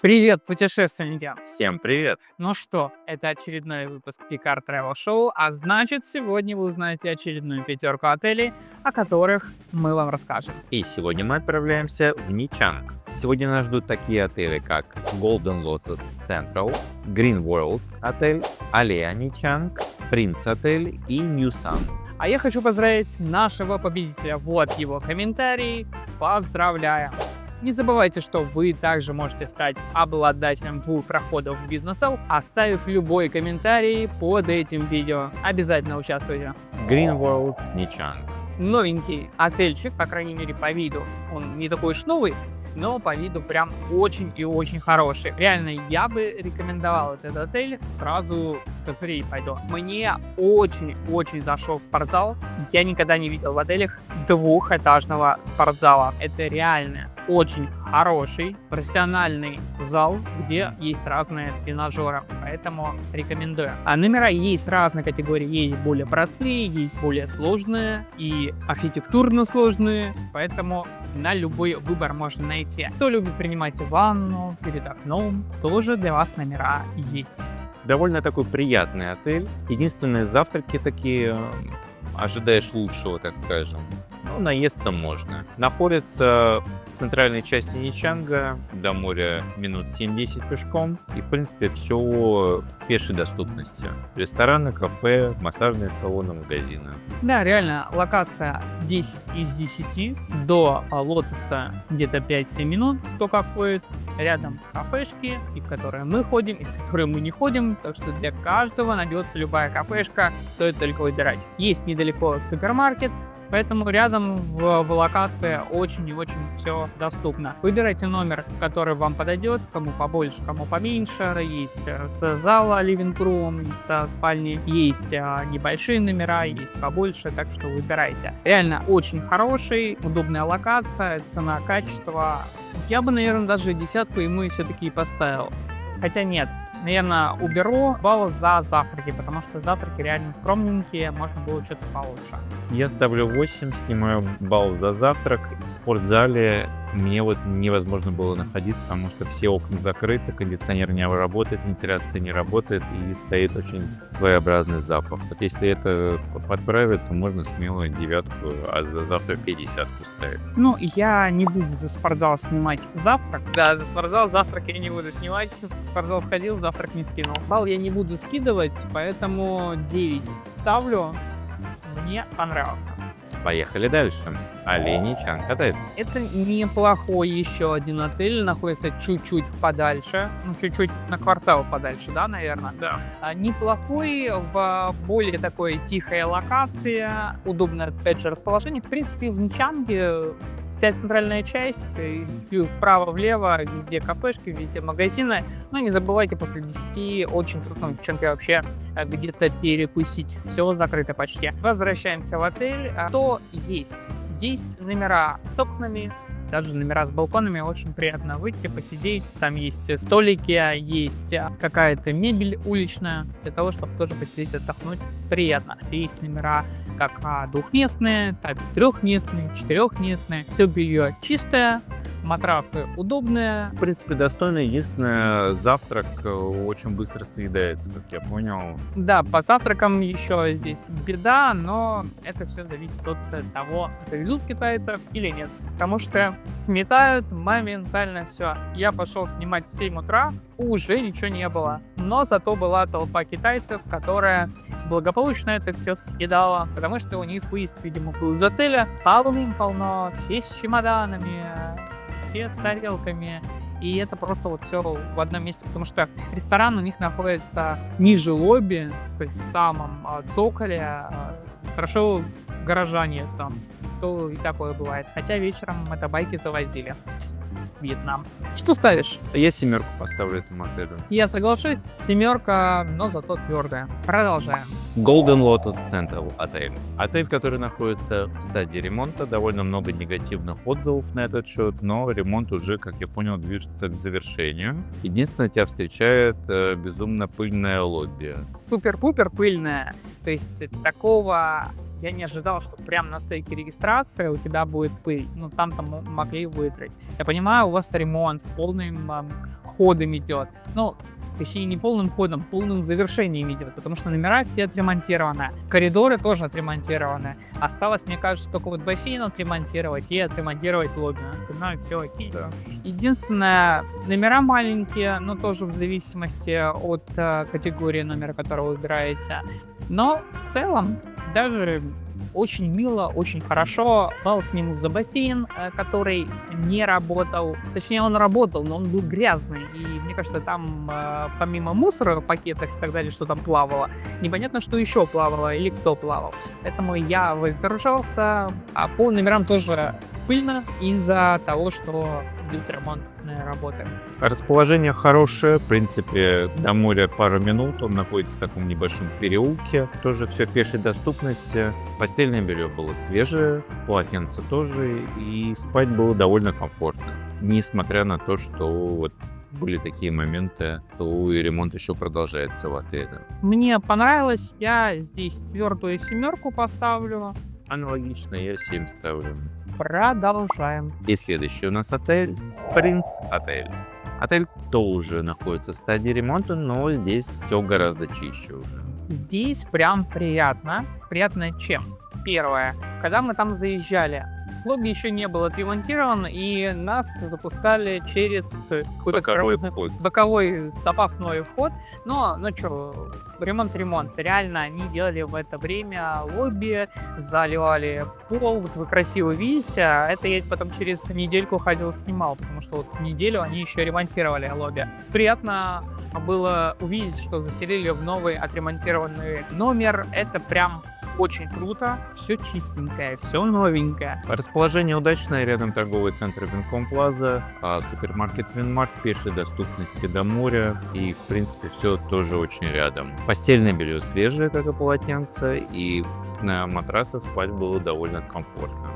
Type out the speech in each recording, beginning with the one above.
Привет, путешественники! Всем привет! Ну что, это очередной выпуск Picard Travel Show, а значит, сегодня вы узнаете очередную пятерку отелей, о которых мы вам расскажем. И сегодня мы отправляемся в Ничанг. Сегодня нас ждут такие отели, как Golden Lotus Central, Green World отель, Аллея Ничанг, Принц отель и New Sun. А я хочу поздравить нашего победителя. Вот его комментарий. Поздравляем! Не забывайте, что вы также можете стать обладателем 2 проходов в бизнес-зал, оставив любой комментарий под этим видео. Обязательно участвуйте. Green World Ничанг. Новенький отельчик, по крайней мере по виду. Он не такой уж новый, но по виду прям очень и очень хороший. Реально, я бы рекомендовал этот отель, сразу с козырей пойду. Мне очень зашел спортзал. Я никогда не видел в отелях 2-этажного спортзала. Это реально очень хороший профессиональный зал, где есть разные тренажеры, поэтому рекомендую. А номера есть разной категории, есть более простые, есть более сложные и архитектурно сложные, поэтому на любой выбор можно найти. Кто любит принимать ванну перед окном, тоже для вас номера есть. Довольно такой приятный отель. Единственные завтраки такие, ожидаешь лучшего, так скажем. Но наесться можно. Находится в центральной части Ничанга, до моря минут 7-10 пешком. И, в принципе, все в пешей доступности. Рестораны, кафе, массажные салоны, магазины. Да, реально, локация 10 из 10. До Лотоса где-то 5-7 минут, кто как ходит. Рядом кафешки, и в которые мы ходим, и в которые мы не ходим. Так что для каждого найдется любая кафешка, стоит только выбирать. Есть недалеко супермаркет, поэтому рядом в локации очень и очень все доступно. Выбирайте номер, который вам подойдет, кому побольше, кому поменьше. Есть с зала living room, со спальни, есть небольшие номера, есть побольше, так что выбирайте. Реально очень хороший, удобная локация, цена, качество. Я бы, наверное, даже 10 ему все-таки и поставил. Хотя нет. Наверное, уберу балл за завтраки, потому что завтраки реально скромненькие, можно было что-то получше. Я ставлю 8, снимаю балл за завтрак. В спортзале мне вот невозможно было находиться, потому что все окна закрыты, кондиционер не работает, вентиляция не работает и стоит очень своеобразный запах. Вот если это подправить, то можно смело 9, а за завтрак и 10 ставить. Ну, я не буду за спортзал снимать завтрак. Да, за спортзал завтрак я не буду снимать. В спортзал сходил, завтрак не скинул. Балл я не буду скидывать, поэтому 9 ставлю. Мне понравился. Поехали дальше. Аллея Ничанг отель. Это неплохой еще один отель, находится чуть-чуть подальше, ну чуть-чуть на квартал подальше, да, наверное? Да. Неплохой, в более такой тихой локации, удобное, опять же, расположение. В принципе, в Ничанге вся центральная часть, вправо-влево, везде кафешки, везде магазины. Но не забывайте, после 10 очень трудно в Ничанге вообще где-то перекусить. Все закрыто почти. Возвращаемся в отель. Что есть? Есть номера с окнами, даже номера с балконами. Очень приятно выйти, посидеть. Там есть столики, есть какая-то мебель уличная, для того, чтобы тоже посидеть, отдохнуть. Приятно. Есть номера как двухместные, так и трехместные, четырехместные. Все белье чистое. Матрасы удобные. В принципе, достойно. Единственное, завтрак очень быстро съедается, как я понял. Да, по завтракам еще здесь беда, но это все зависит от того, завезут китайцев или нет. Потому что сметают моментально все. Я пошел снимать в 7 утра, уже ничего не было. Но зато была толпа китайцев, которая благополучно это все съедала, потому что у них выезд, видимо, был из отеля. Полным-полно, все с чемоданами, все с тарелками, и это просто вот все в одном месте, потому что ресторан у них находится ниже лобби, то есть в самом цоколе. Хорошо горожане там, то и такое бывает, хотя вечером мотобайки завозили в Вьетнам. Что ставишь? Я 7 поставлю этому отелю. Я соглашусь, 7, но зато твердая. Продолжаем. Golden Lotus Central отель. Отель, который находится в стадии ремонта. Довольно много негативных отзывов на этот счет, но ремонт уже, как я понял, движется к завершению. Единственное, тебя встречает безумно пыльное лобби. Супер-пупер пыльная. То есть такого я не ожидал, что прямо на стойке регистрации у тебя будет пыль. Ну, там могли вытрать. Я понимаю, у вас ремонт полным ходом идет. Ну, точнее, не полным ходом, полным завершением идет, потому что номера все отремонтированы, коридоры тоже отремонтированы. Осталось, мне кажется, только вот бассейн отремонтировать и отремонтировать лобби. Остальное все окей. Да. Единственное, номера маленькие, но тоже в зависимости от категории номера, который вы выбираете. Но в целом даже очень мило, очень хорошо. Балл сниму за бассейн, который не работал. Точнее, он работал, но он был грязный. И мне кажется, там помимо мусора, пакетов и так далее, что там плавало, непонятно, что еще плавало или кто плавал. Поэтому я воздержался. А по номерам тоже пыльно из-за того, что идут ремонтные работы. Расположение хорошее, в принципе, до моря пару минут, он находится в таком небольшом переулке, тоже все в пешей доступности. Постельное белье было свежее, полотенце тоже, и спать было довольно комфортно. Несмотря на то, что вот были такие моменты, то и ремонт еще продолжается в отеле. Мне понравилось, я здесь твердую 7 поставлю. Аналогично, я 7 ставлю. Продолжаем. И следующий у нас отель Принц Отель. Отель тоже находится в стадии ремонта, но здесь все гораздо чище уже. Здесь прям приятно. Приятно чем? Первое. Когда мы там заезжали, лобби еще не был отремонтирован, и нас запускали через Боковой вход. боковой запасной вход. Но, ну что, ремонт. Реально они делали в это время лобби, заливали пол. Вот вы красиво видите. Это я потом через недельку ходил снимал, потому что вот неделю они еще ремонтировали лобби. Приятно было увидеть, что заселили в новый отремонтированный номер. Это прям очень круто, все чистенькое, все новенькое. Расположение удачное, рядом торговый центр Винком Плаза, супермаркет Винмарт, пешей доступности до моря, и в принципе все тоже очень рядом. Постельное белье свежее, как и полотенце, и на матрасах спать было довольно комфортно.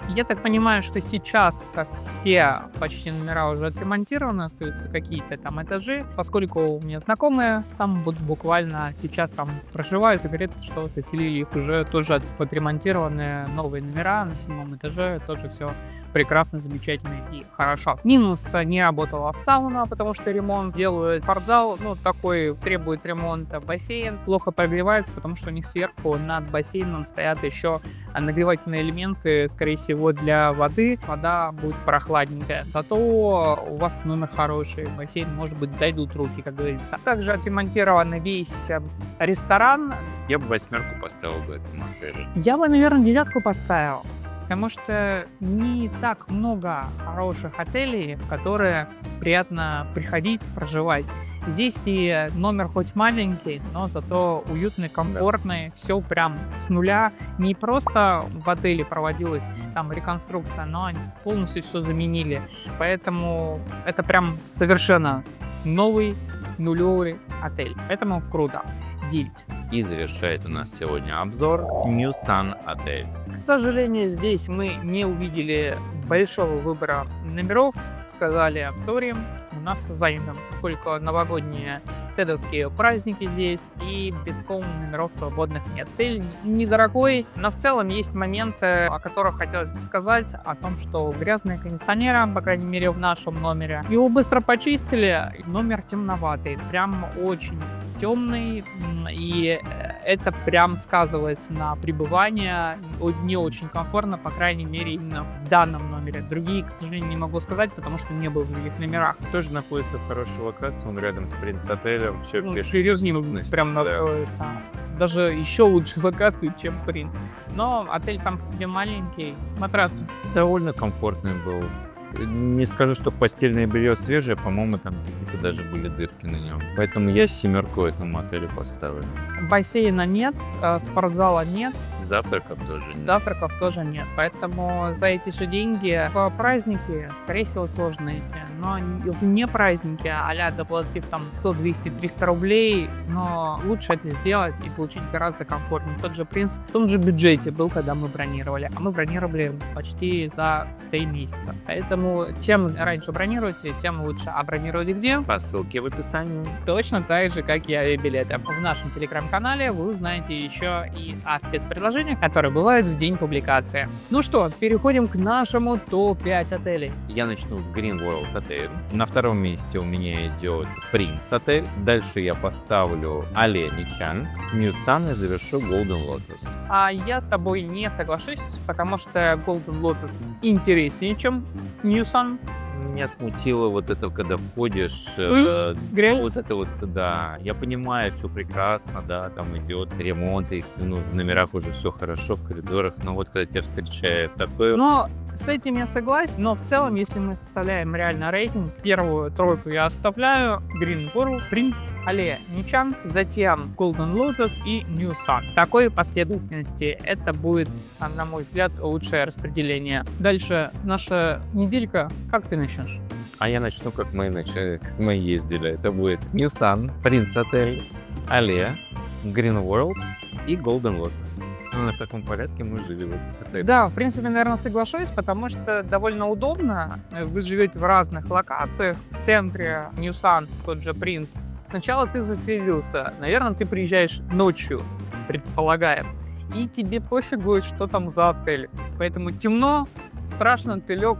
Я так понимаю, что сейчас все почти номера уже отремонтированы, остаются какие-то там этажи, поскольку у меня знакомые там буквально сейчас там проживают и говорят, что заселили их уже тоже в отремонтированные новые номера на 7 этаже, тоже все прекрасно, замечательно и хорошо. Минус: не работала сауна, потому что ремонт делают. Спортзал, ну, такой требует ремонта. Бассейн плохо прогревается, потому что у них сверху над бассейном стоят еще нагревательные элементы, скорее всего, для воды. Вода будет прохладненькая. Зато у вас номер хороший, бассейн, может быть, дойдут руки, как говорится. Также отремонтирован весь ресторан. Я бы 8 поставил бы этому отелю. Я бы, наверное, 9 поставил. Потому что не так много хороших отелей, в которые приятно приходить, проживать. Здесь и номер хоть маленький, но зато уютный, комфортный, все прям с нуля. Не просто в отеле проводилась там реконструкция, но они полностью все заменили. Поэтому это прям совершенно новый нулевый отель. Поэтому круто. 9. И завершает у нас сегодня обзор New Sun отель. К сожалению, здесь мы не увидели большого выбора номеров. Сказали, сори, у нас занято, поскольку новогодние тедовские праздники здесь и битком номеров свободных нет. Отель недорогой, но в целом есть моменты, о которых хотелось бы сказать, о том, что грязные кондиционеры, по крайней мере в нашем номере. Его быстро почистили, номер темноватый, прям очень темный, и это прям сказывается на пребывании, не очень комфортно, по крайней мере именно в данном номере. Другие, к сожалению, не могу сказать, потому что не был в других номерах. Тоже находится в хорошей локации, он рядом с Принц отелем, все Ну, пешей перед ним доступности. прям Да. находится. Даже еще лучше локации, чем Принц. Но отель сам по себе маленький, матрасы. Довольно комфортный был. Не скажу, что постельное белье свежее, по-моему, там какие-то даже были дырки на нем. Поэтому я 7 этому отелю поставлю. Бассейна нет, спортзала нет, Завтраков тоже нет. завтраков тоже нет. Поэтому за эти же деньги в праздники, скорее всего, сложно найти. Но вне праздники, а-ля доплатив там 100, 200, 300 рублей, но лучше это сделать и получить гораздо комфортнее. Тот же Принц в том же бюджете был, когда мы бронировали. А мы бронировали почти за 3 месяца. Поэтому Поэтому чем раньше бронируете, тем лучше. А бронируете где? По ссылке в описании. Точно так же, как и авиабилеты. В нашем телеграм-канале вы узнаете еще и о спецпредложениях, которые бывают в день публикации. Ну что, переходим к нашему топ-5 отелей. Я начну с Green World отель. На втором месте у меня идет Принц отель. Дальше я поставлю Але Ничанг, New Sun и завершу Golden Lotus. А я с тобой не соглашусь, потому что Golden Lotus интереснее, чем New Sun. Меня смутило вот это, когда входишь, Грязь. вот это вот, да, я понимаю, все прекрасно, да, там идет ремонт, и все, ну, в номерах уже все хорошо, в коридорах, но вот когда тебя встречает такое... Но с этим я согласен, но в целом, если мы составляем реально рейтинг, первую тройку я оставляю Green World, Prince, Але Ничанг, затем Golden Lotus и New Sun. В такой последовательности это будет, на мой взгляд, лучшее распределение. Дальше наша неделька. Как ты начнешь? А я начну, как мы ездили. Это будет New Sun, Принц отель, Але, Green World и Golden Lotus. Ну, в таком порядке мы жили в этих отелях. Да, в принципе, наверное, соглашусь, потому что довольно удобно. Вы живете в разных локациях. В центре New Sun, тот же Принц. Сначала ты заселился. Наверное, ты приезжаешь ночью, предполагаем. И тебе пофигу, что там за отель. Поэтому темно, страшно, ты лег,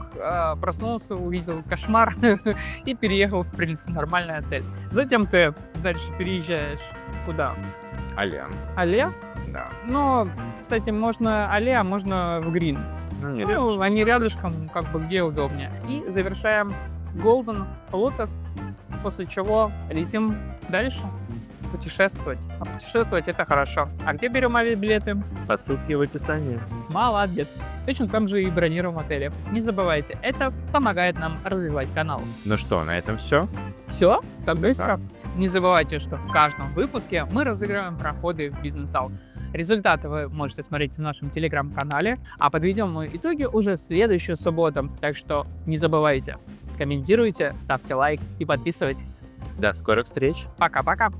проснулся, увидел кошмар и переехал в Принц, нормальный отель. Затем ты дальше переезжаешь куда? Але. Але? Да. Но, кстати, можно Але, а можно в Грин. Ну, не Ну, они рядышком, как бы где удобнее. И завершаем Golden Lotus, после чего летим дальше путешествовать. А путешествовать это хорошо. А где берем авиабилеты? По ссылке в описании. Молодец. Точно там же и бронируем отели. Не забывайте, это помогает нам развивать канал. Ну что, на этом все? Все? Так быстро? Не забывайте, что в каждом выпуске мы разыгрываем проходы в бизнес-зал. Результаты вы можете смотреть в нашем телеграм-канале, а подведем мы итоги уже в следующую субботу. Так что не забывайте, комментируйте, ставьте лайк и подписывайтесь. До скорых встреч! Пока-пока!